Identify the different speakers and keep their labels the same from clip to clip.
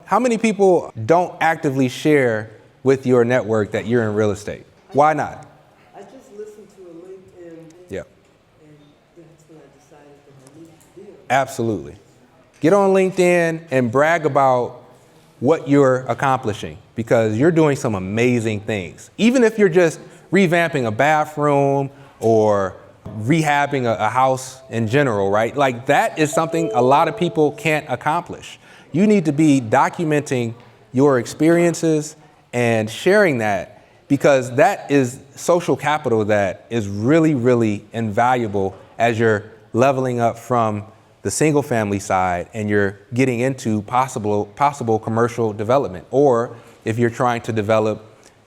Speaker 1: How many people don't actively share with your network that you're in real estate? Why not?
Speaker 2: I just listened to a LinkedIn thing,
Speaker 1: Yep.
Speaker 2: and that's when I decided that I need to do it.
Speaker 1: Absolutely. Get on LinkedIn and brag about what you're accomplishing, because you're doing some amazing things. Even if you're just revamping a bathroom or rehabbing a house in general, right? Like, that is something a lot of people can't accomplish. You need to be documenting your experiences and sharing that, because that is social capital that is really, really invaluable as you're leveling up from the single family side and you're getting into possible commercial development. Or if you're trying to develop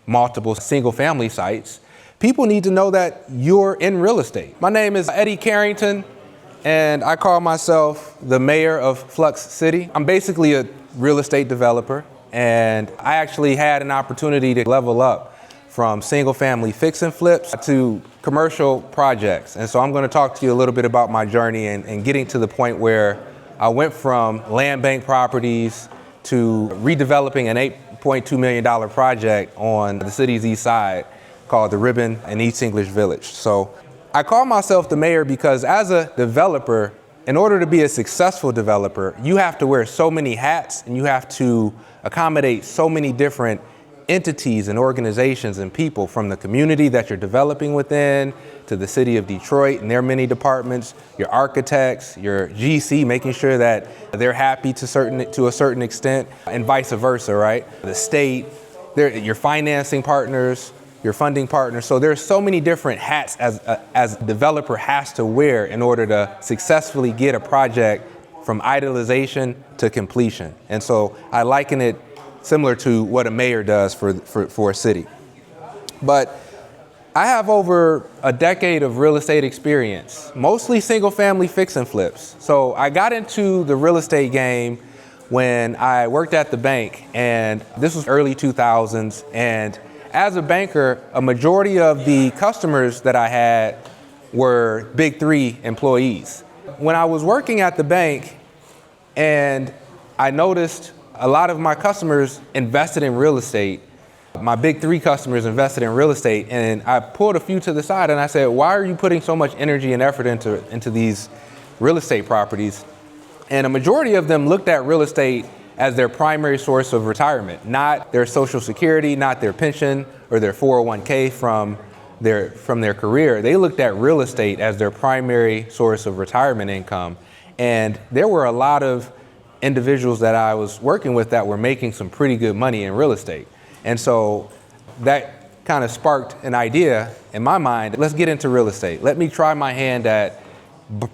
Speaker 1: multiple single family sites, people need to know that you're in real estate. My name is Eddy Carrington, and I call myself the mayor of Flux City. I'm basically a real estate developer, and I actually had an opportunity to level up from single family fix and flips to commercial projects. And so I'm going to talk to you a little bit about my journey and getting to the point where I went from land bank properties to redeveloping an $8.2 million project on the city's east side called the Ribbon in East English Village. So I call myself the mayor because as a developer, in order to be a successful developer, you have to wear so many hats and you have to accommodate so many different entities and organizations and people, from the community that you're developing within to the city of Detroit and their many departments, your architects, your GC, making sure that they're happy to a certain extent, and vice versa, right? The state, your financing partners, your funding partners. So there's so many different hats as a developer has to wear in order to successfully get a project from idealization to completion. And so I liken it similar to what a mayor does for a city. But I have over a decade of real estate experience, mostly single family fix and flips. So I got into the real estate game when I worked at the bank, and this was early 2000s. And as a banker, a majority of the customers that I had were Big Three employees. When I was working at the bank and I noticed a lot of my customers invested in real estate, my Big Three customers invested in real estate, and I pulled a few to the side and I said, why are you putting so much energy and effort into these real estate properties? And a majority of them looked at real estate as their primary source of retirement, not their Social Security, not their pension or their 401k from their career. They looked at real estate as their primary source of retirement income. And there were a lot of individuals that I was working with that were making some pretty good money in real estate. And so that kind of sparked an idea in my mind. Let's get into real estate. Let me try my hand at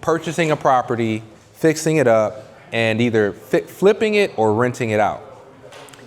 Speaker 1: purchasing a property, fixing it up, and either flipping it or renting it out.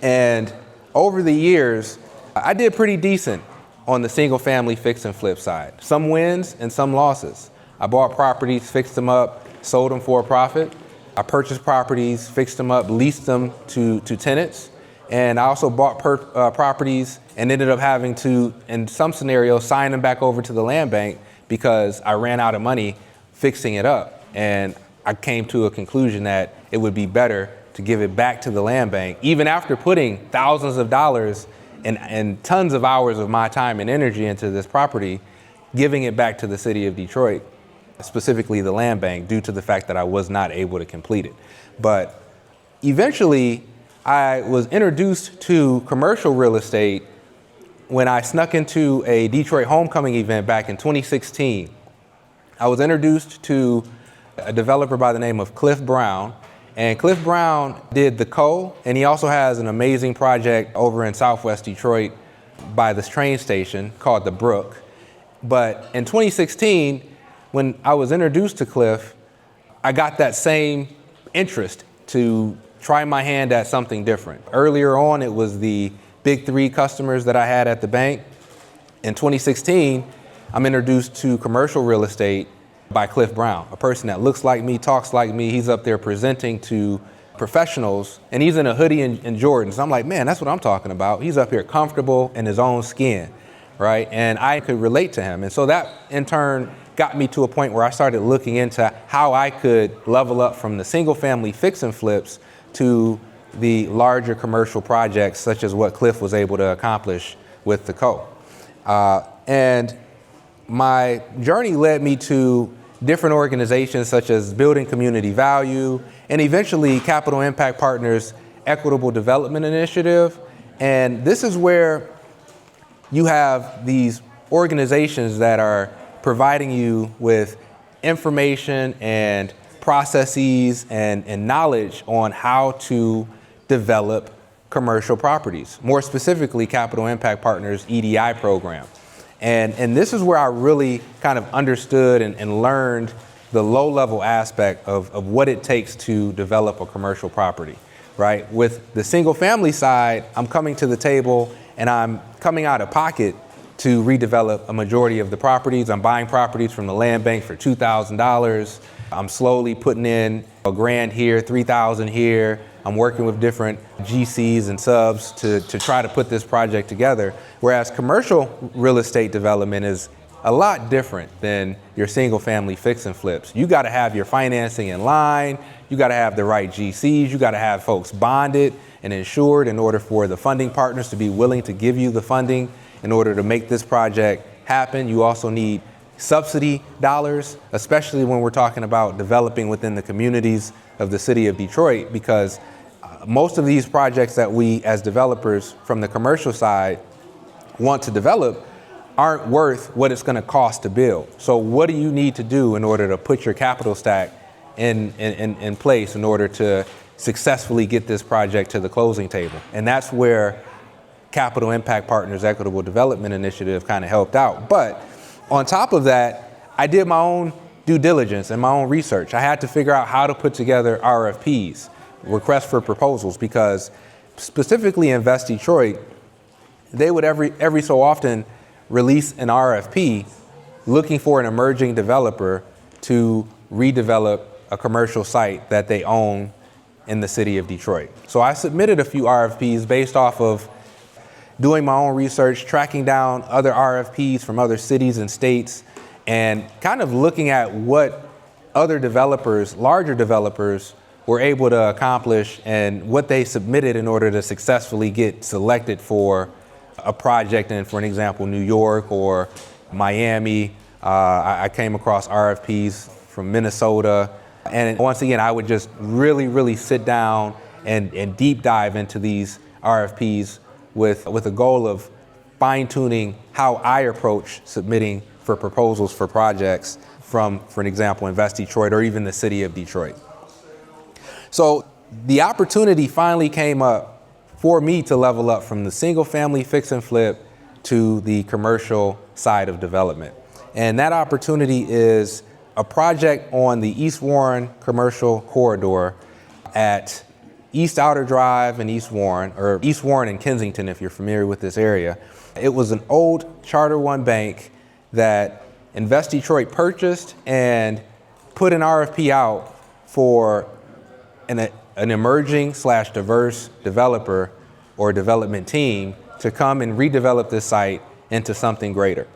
Speaker 1: And over the years, I did pretty decent on the single family fix and flip side. Some wins and some losses. I bought properties, fixed them up, sold them for a profit. I purchased properties, fixed them up, leased them to tenants. And I also bought properties and ended up having to, in some scenarios, sign them back over to the land bank because I ran out of money fixing it up. And I came to a conclusion that it would be better to give it back to the land bank, even after putting thousands of dollars and tons of hours of my time and energy into this property, giving it back to the city of Detroit, specifically the land bank, due to the fact that I was not able to complete it. But eventually, I was introduced to commercial real estate when I snuck into a Detroit homecoming event back in 2016. I was introduced to a developer by the name of Cliff Brown. And Cliff Brown did the Co, and he also has an amazing project over in Southwest Detroit by this train station called The Brook. But in 2016, when I was introduced to Cliff, I got that same interest to try my hand at something different. Earlier on, it was the Big Three customers that I had at the bank. In 2016, I'm introduced to commercial real estate by Cliff Brown, a person that looks like me, talks like me. He's up there presenting to professionals, and he's in a hoodie and Jordans. I'm like, man, that's what I'm talking about. He's up here comfortable in his own skin, right? And I could relate to him. And so that, in turn, got me to a point where I started looking into how I could level up from the single family fix and flips to the larger commercial projects, such as what Cliff was able to accomplish with the Co. And my journey led me to different organizations such as Building Community Value and eventually Capital Impact Partners' Equitable Development Initiative. And this is where you have these organizations that are providing you with information and processes and knowledge on how to develop commercial properties, more specifically Capital Impact Partners' EDI program. And this is where I really kind of understood and learned the low-level aspect of what it takes to develop a commercial property, right? With the single-family side, I'm coming to the table and I'm coming out of pocket to redevelop a majority of the properties. I'm buying properties from the land bank for $2,000. I'm slowly putting in $1,000 here, $3,000 here. I'm working with different GCs and subs to try to put this project together. Whereas commercial real estate development is a lot different than your single family fix and flips. You gotta have your financing in line, you gotta have the right GCs, you gotta have folks bonded and insured in order for the funding partners to be willing to give you the funding in order to make this project happen. You also need subsidy dollars, especially when we're talking about developing within the communities of the city of Detroit, because most of these projects that we as developers from the commercial side want to develop aren't worth what it's going to cost to build. So what do you need to do in order to put your capital stack in place in order to successfully get this project to the closing table? And that's where Capital Impact Partners Equitable Development Initiative kind of helped out. But on top of that, I did my own due diligence and my own research. I had to figure out how to put together RFPs, requests for proposals, because specifically Invest Detroit, they would every so often release an RFP looking for an emerging developer to redevelop a commercial site that they own in the city of Detroit. So I submitted a few RFPs based off of doing my own research, tracking down other RFPs from other cities and states, and kind of looking at what other developers, larger developers, were able to accomplish and what they submitted in order to successfully get selected for a project in, for an example, New York or Miami. I came across RFPs from Minnesota. And once again, I would just really sit down and deep dive into these RFPs with a goal of fine-tuning how I approach submitting for proposals for projects from, for an example, Invest Detroit or even the city of Detroit. So the opportunity finally came up for me to level up from the single family fix and flip to the commercial side of development. And that opportunity is a project on the East Warren commercial corridor at East Outer Drive and East Warren, or East Warren and Kensington if you're familiar with this area. It was an old Charter One bank that Invest Detroit purchased and put an RFP out for an emerging / diverse developer or development team to come and redevelop this site into something greater.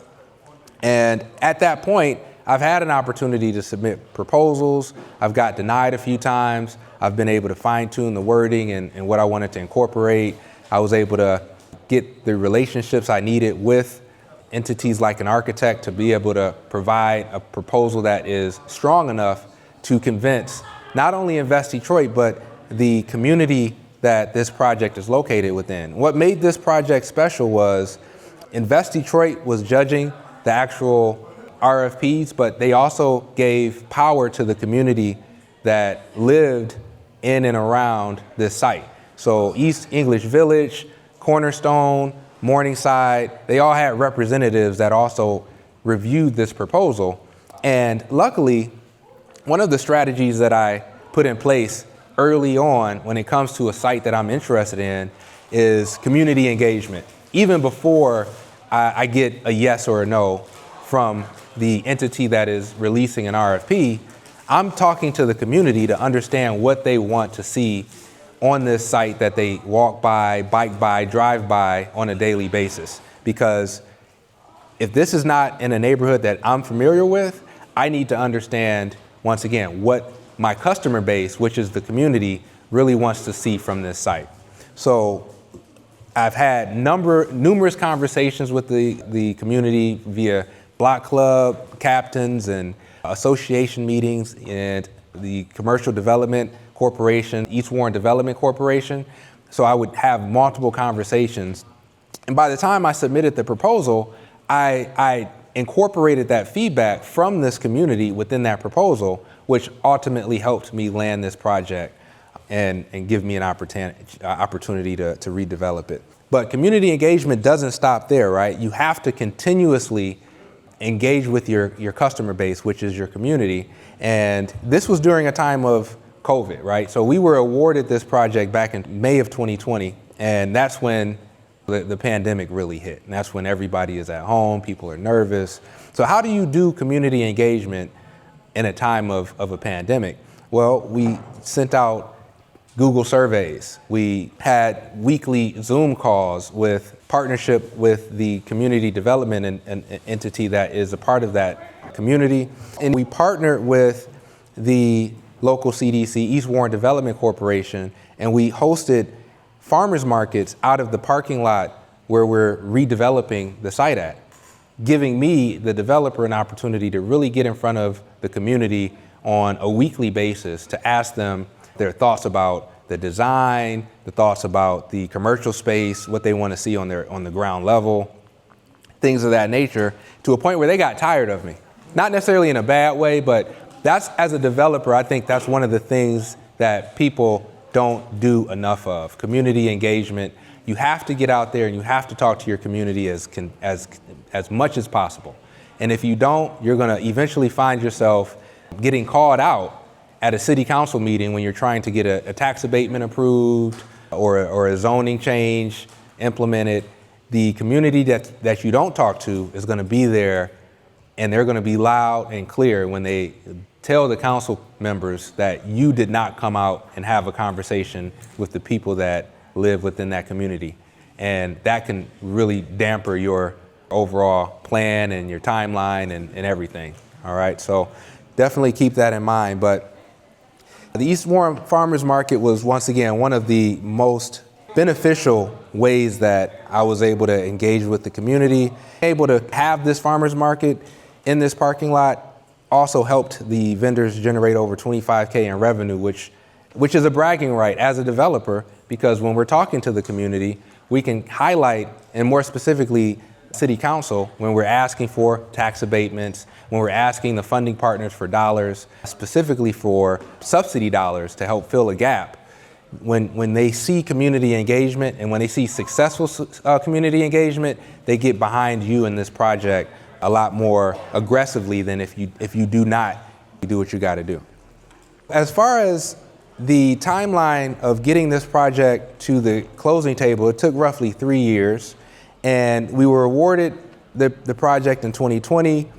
Speaker 1: And at that point, I've had an opportunity to submit proposals. I've got denied a few times. I've been able to fine tune the wording and what I wanted to incorporate. I was able to get the relationships I needed with entities like an architect to be able to provide a proposal that is strong enough to convince not only Invest Detroit, but the community that this project is located within. What made this project special was Invest Detroit was judging the actual RFPs, but they also gave power to the community that lived in and around this site. So East English Village, Cornerstone, Morningside, they all had representatives that also reviewed this proposal. And luckily, one of the strategies that I put in place early on when it comes to a site that I'm interested in is community engagement. Even before I get a yes or a no from the entity that is releasing an RFP, I'm talking to the community to understand what they want to see on this site that they walk by, bike by, drive by on a daily basis. Because if this is not in a neighborhood that I'm familiar with, I need to understand, once again, what my customer base, which is the community, really wants to see from this site. So I've had numerous conversations with the community via block club captains and association meetings and the Commercial Development Corporation, East Warren Development Corporation. So I would have multiple conversations. And by the time I submitted the proposal, I incorporated that feedback from this community within that proposal, which ultimately helped me land this project and give me an opportunity to redevelop it. But community engagement doesn't stop there, right? You have to continuously engage with your customer base, which is your community. And this was during a time of COVID, right? So we were awarded this project back in May of 2020, and that's when the pandemic really hit. And that's when everybody is at home, people are nervous. So how do you do community engagement in a time of a pandemic? Well, we sent out Google surveys. We had weekly Zoom calls with partnership with the community development and entity that is a part of that community. And we partnered with the local CDC, East Warren Development Corporation, and we hosted farmers markets out of the parking lot where we're redeveloping the site at, giving me, the developer, an opportunity to really get in front of the community on a weekly basis to ask them their thoughts about the design, the thoughts about the commercial space, what they want to see on the ground level, things of that nature, to a point where they got tired of me. Not necessarily in a bad way, but that's, as a developer, I think that's one of the things that people don't do enough of. Community engagement. You have to get out there and you have to talk to your community as much as possible. And if you don't, you're going to eventually find yourself getting called out at a city council meeting when you're trying to get a tax abatement approved or a zoning change implemented. The community that you don't talk to is going to be there, and they're going to be loud and clear when they tell the council members that you did not come out and have a conversation with the people that live within that community. And that can really damper your overall plan and your timeline and everything. All right, so definitely keep that in mind. But the East Warren Farmers Market was, once again, one of the most beneficial ways that I was able to engage with the community. Able to have this farmers market in this parking lot also helped the vendors generate over $25K in revenue, which is a bragging right as a developer, because when we're talking to the community, we can highlight, and more specifically, City Council, when we're asking for tax abatements, when we're asking the funding partners for dollars, specifically for subsidy dollars to help fill a gap. When they see community engagement and when they see successful community engagement, they get behind you in this project a lot more aggressively than if you do not do what you got to do. As far as the timeline of getting this project to the closing table, it took roughly 3 years, and we were awarded the project in 2020.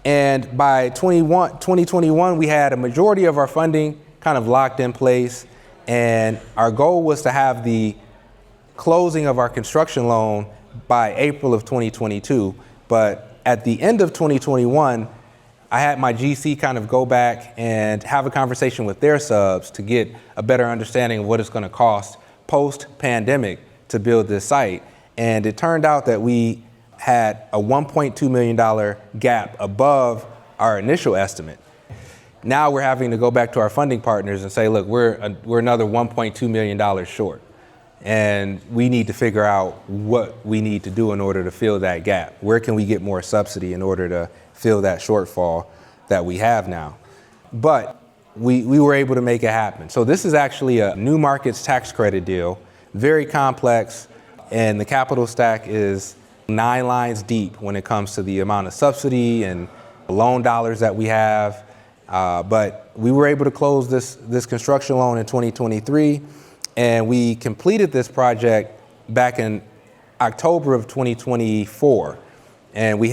Speaker 1: And by 2021, we had a majority of our funding kind of locked in place. And our goal was to have the closing of our construction loan by April of 2022. But at the end of 2021, I had my GC kind of go back and have a conversation with their subs to get a better understanding of what it's going to cost post-pandemic to build this site. And it turned out that we had a $1.2 million gap above our initial estimate. Now we're having to go back to our funding partners and say, look, we're another $1.2 million short. And we need to figure out what we need to do in order to fill that gap. Where can we get more subsidy in order to fill that shortfall that we have now? But we were able to make it happen. So this is actually a new markets tax credit deal, very complex, and the capital stack is 9 lines deep when it comes to the amount of subsidy and loan dollars that we have. But we were able to close this construction loan in 2023, and we completed this project back in October of 2024. And we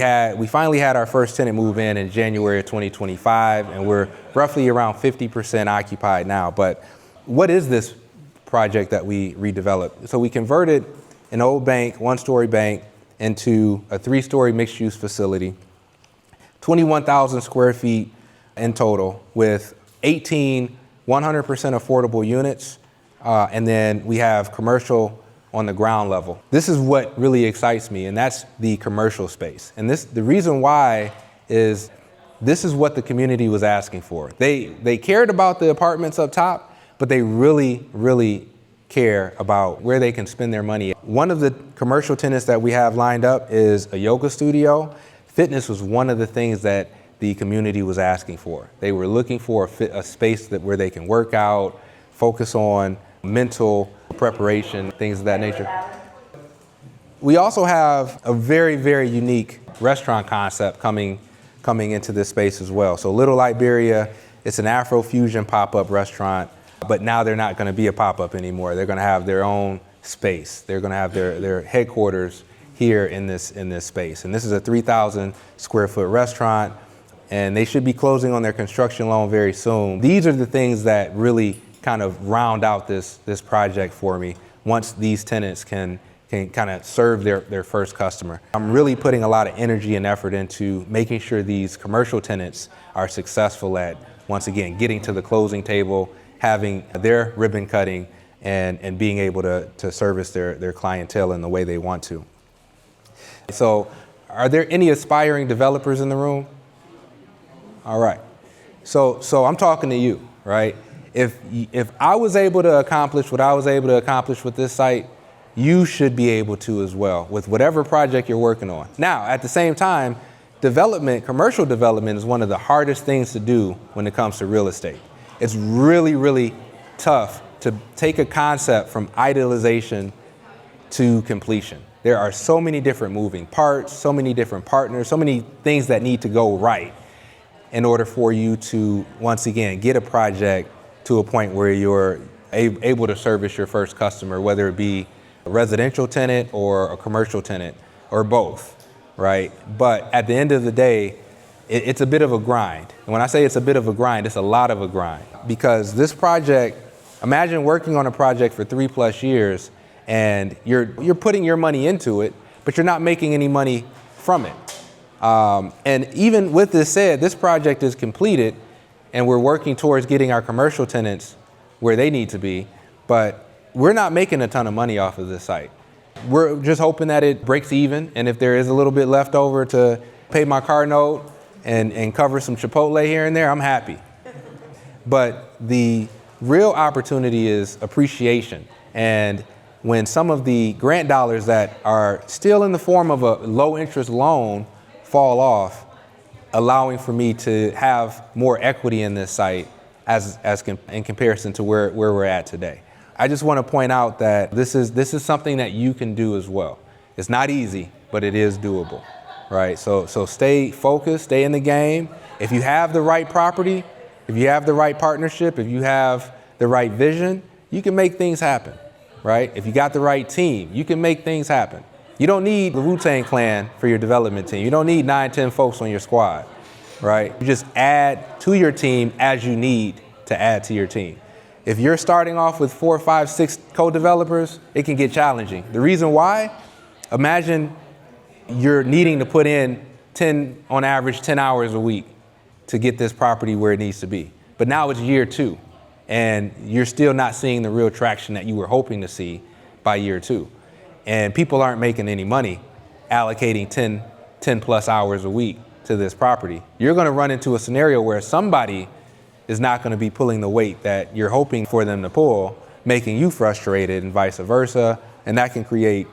Speaker 1: finally had our first tenant move in January of 2025, and we're roughly around 50% occupied now. But what is this project that we redeveloped? So we converted an old bank, 1-story bank, into a 3-story mixed-use facility, 21,000 square feet in total, with 18 100% affordable units and then we have commercial on the ground level. This is what really excites me, and that's the commercial space. And the reason why is this is what the community was asking for. They cared about the apartments up top, but they really, really care about where they can spend their money. One of the commercial tenants that we have lined up is a yoga studio. Fitness was one of the things that the community was asking for. They were looking for a space where they can work out, focus on mental preparation, things of that nature. We also have a very, very unique restaurant concept coming into this space as well. So Little Liberia, it's an Afro-fusion pop-up restaurant, but now they're not going to be a pop-up anymore. They're going to have their own space. They're going to have their headquarters here in this space. And this is a 3,000 square foot restaurant, and they should be closing on their construction loan very soon. These are the things that really kind of round out this project for me once these tenants can kind of serve their first customer. I'm really putting a lot of energy and effort into making sure these commercial tenants are successful at, once again, getting to the closing table, having their ribbon cutting, and being able to service their clientele in the way they want to. So are there any aspiring developers in the room? All right. So I'm talking to you, right? If I was able to accomplish what I was able to accomplish with this site, you should be able to as well with whatever project you're working on. Now, at the same time, commercial development is one of the hardest things to do when it comes to real estate. It's really, really tough to take a concept from idealization to completion. There are so many different moving parts, so many different partners, so many things that need to go right in order for you to, once again, get a project to a point where you're able to service your first customer, whether it be a residential tenant or a commercial tenant or both, right? But at the end of the day, it's a bit of a grind. And when I say it's a bit of a grind, it's a lot of a grind. Because this project, imagine working on a project for 3+ years and you're putting your money into it, but you're not making any money from it. And even with this said, this project is completed and we're working towards getting our commercial tenants where they need to be, but we're not making a ton of money off of this site. We're just hoping that it breaks even, and if there is a little bit left over to pay my car note and cover some Chipotle here and there, I'm happy. But the real opportunity is appreciation. And when some of the grant dollars that are still in the form of a low interest loan fall off, allowing for me to have more equity in this site in comparison to where we're at today. I just want to point out that this is something that you can do as well. It's not easy, but it is doable, right? So stay focused, stay in the game. If you have the right property, if you have the right partnership, if you have the right vision, you can make things happen, right? If you got the right team, you can make things happen. You don't need the Wu-Tang Clan for your development team. You don't need 9, 10 folks on your squad, right? You just add to your team as you need to add to your team. If you're starting off with 4, 5, 6 co-developers, it can get challenging. The reason why, imagine you're needing to put in on average 10 hours a week to get this property where it needs to be. But now it's year 2, and you're still not seeing the real traction that you were hoping to see by year 2. And people aren't making any money allocating 10 plus hours a week to this property. You're going to run into a scenario where somebody is not going to be pulling the weight that you're hoping for them to pull, making you frustrated and vice versa. And that can create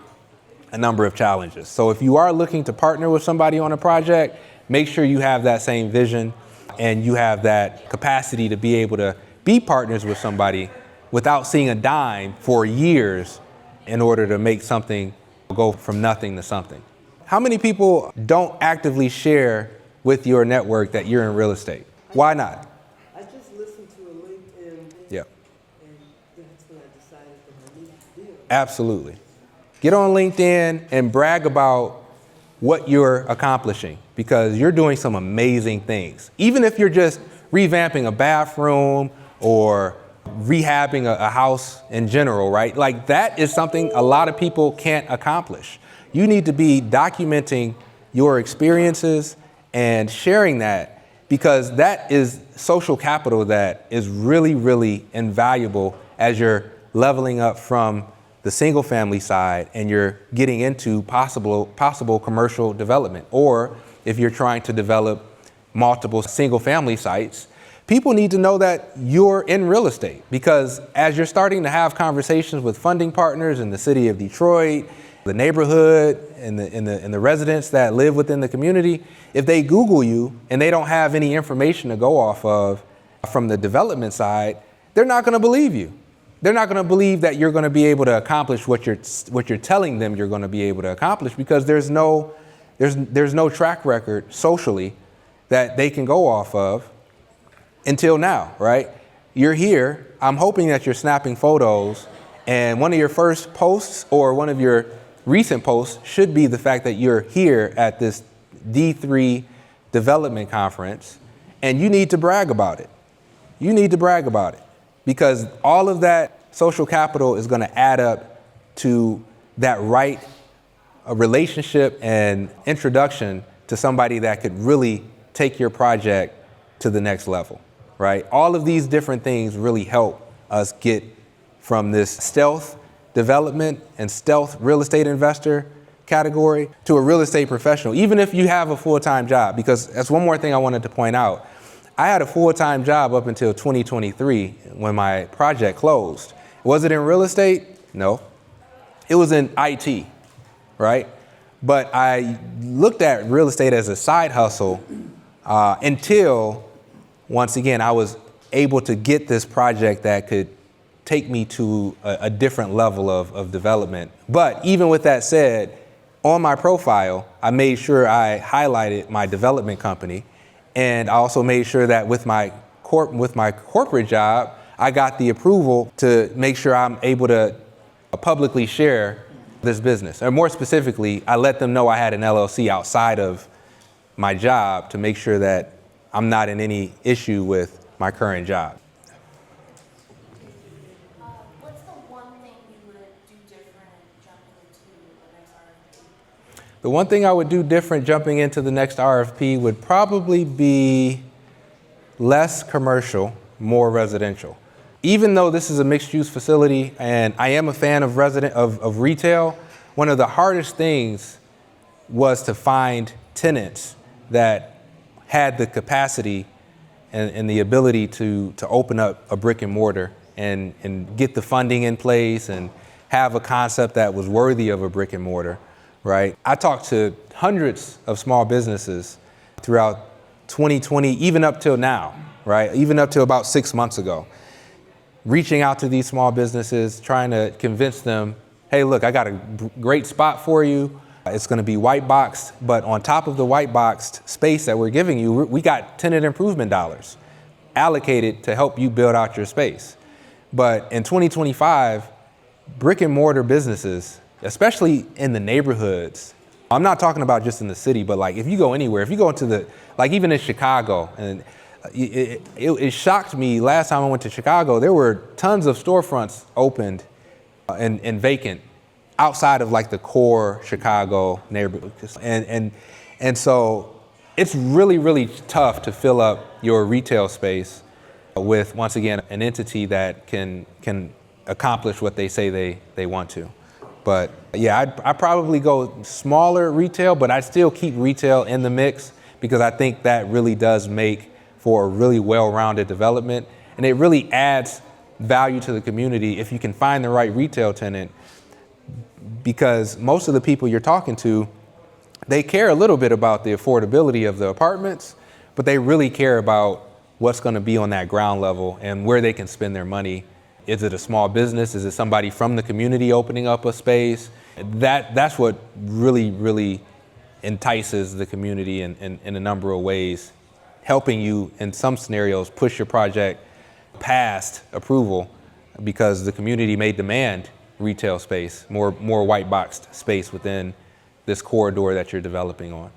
Speaker 1: a number of challenges. So if you are looking to partner with somebody on a project, make sure you have that same vision and you have that capacity to be able to be partners with somebody without seeing a dime for years in order to make something go from nothing to something. How many people don't actively share with your network that you're in real estate? Why not?
Speaker 2: I just listened to a LinkedIn.
Speaker 1: Yeah.
Speaker 2: And that's when I decided that I needed to do it.
Speaker 1: Absolutely. Get on LinkedIn and brag about what you're accomplishing because you're doing some amazing things. Even if you're just revamping a bathroom or rehabbing a house in general, right? Like that is something a lot of people can't accomplish. You need to be documenting your experiences and sharing that because that is social capital that is really, really invaluable as you're leveling up from the single family side and you're getting into possible commercial development. Or if you're trying to develop multiple single family sites, people need to know that you're in real estate, because as you're starting to have conversations with funding partners in the city of Detroit, the neighborhood, and the residents that live within the community, if they Google you and they don't have any information to go off of from the development side, they're not going to believe you. They're not going to believe that you're going to be able to accomplish what you're telling them you're going to be able to accomplish, because there's no track record socially that they can go off of until now, right? You're here. I'm hoping that you're snapping photos, and one of your first posts or one of your recent posts should be the fact that you're here at this D3 development conference, and you need to brag about it. You need to brag about it, because all of that social capital is going to add up to that right relationship and introduction to somebody that could really take your project to the next level, right? All of these different things really help us get from this stealth development and stealth real estate investor category to a real estate professional, even if you have a full-time job. Because that's one more thing I wanted to point out. I had a full-time job up until 2023 when my project closed. Was it in real estate? No. It was in IT, right? But I looked at real estate as a side hustle until, once again, I was able to get this project that could take me to a different level of development. But even with that said, on my profile, I made sure I highlighted my development company, and I also made sure that with my corporate job, I got the approval to make sure I'm able to publicly share this business. Or more specifically, I let them know I had an LLC outside of my job to make sure that I'm not in any issue with my current job.
Speaker 3: What's the one thing you would do different jumping into the next RFP?
Speaker 1: The one thing I would do different jumping into the next RFP would probably be less commercial, more residential. Even though this is a mixed-use facility and I am a fan of retail, one of the hardest things was to find tenants that had the capacity and the ability to open up a brick and mortar and get the funding in place and have a concept that was worthy of a brick and mortar, right? I talked to hundreds of small businesses throughout 2020, even up till now, right? Even up till about 6 months ago. Reaching out to these small businesses, trying to convince them, hey, look, I got a great spot for you. It's going to be white boxed, but on top of the white boxed space that we're giving you, we got tenant improvement dollars allocated to help you build out your space. But in 2025, brick and mortar businesses, especially in the neighborhoods, I'm not talking about just in the city, but like if you go anywhere, if you go into like even in Chicago, and it shocked me last time I went to Chicago, there were tons of storefronts opened and vacant outside of like the core Chicago neighborhood. And so it's really, really tough to fill up your retail space with, once again, an entity that can accomplish what they say they want to. But yeah, I'd probably go smaller retail, but I'd still keep retail in the mix, because I think that really does make for a really well-rounded development. And it really adds value to the community if you can find the right retail tenant, because most of the people you're talking to, they care a little bit about the affordability of the apartments, but they really care about what's going to be on that ground level and where they can spend their money. Is it a small business? Is it somebody from the community opening up a space? That's what really, really entices the community in a number of ways, helping you in some scenarios push your project past approval, because the community may demand retail space, more white boxed space within this corridor that you're developing on.